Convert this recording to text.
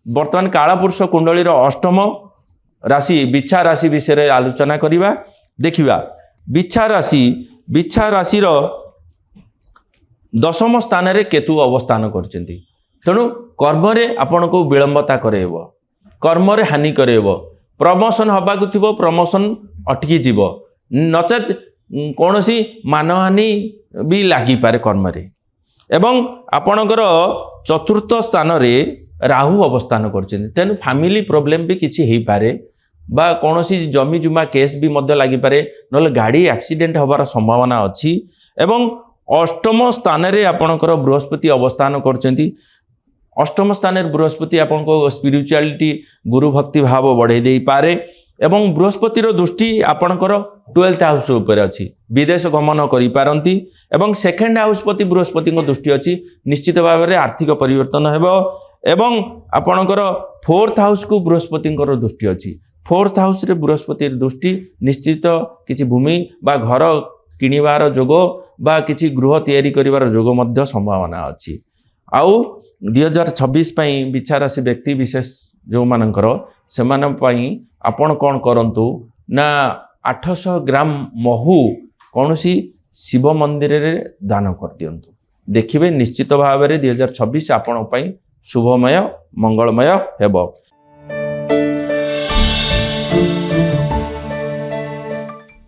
बर्तमान कालपुरुष कुंडली अष्टम राशि बिच्छा राशि विषय आलोचना करवा देखा बिच्छा राशि दशम स्थान रे केतु अवस्थान करछंती तेणु कर्म रे आपण को विलंबता करेब कर्म रे हानि करेब प्रमोशन हबाकु थिबो प्रमोशन अटकी जीव नचेत कौन सी मानहानि भी लगी पारे कर्म रे एवं आपणकर चतुर्थ स्थान रे राहु अवस्थान करछंती तेणु फैमिली प्रॉब्लम भी किछि हेई पारे बा कौन सी जमी जुमा केस भी मध्य लगी पारे नले गाड़ी एक्सीडेंट होबार संभावना अछि एवं अष्टम स्थान रे आपणकर बृहस्पति अवस्थान करछंती अष्टम स्थान रे बृहस्पति आपन को स्पिरिचुअलिटी गुरु भक्ति भाव बढ़े दे पारे एवं बृहस्पति रो दृष्टि आपणकर 12th हाउस ऊपर अछि विदेश गमन करि पारंती एवं सेकंड हाउस प्रति बृहस्पति को दृष्टि अछि निश्चित भाव में आर्थिक परिवर्तन हेबो एवं आपणकर 4th हाउस को बृहस्पति को दृष्टि अछि 4th हाउस रे बृहस्पति दृष्टि निश्चित किछि भूमि बा घर किनिबार जोग बा किछि गृह तैयारी करिवार जोग मध्य संभावना अछि आउ 2026 पई बिच्छा राशि व्यक्ति विशेष जो मानकर से आपण कौन करंतु ना 800 ग्राम महू कौन सी शिव मंदिर रे दान कर दियंतु देखिबे निश्चित भाव में 2026 आपण पई शुभमय मंगलमय हेबो।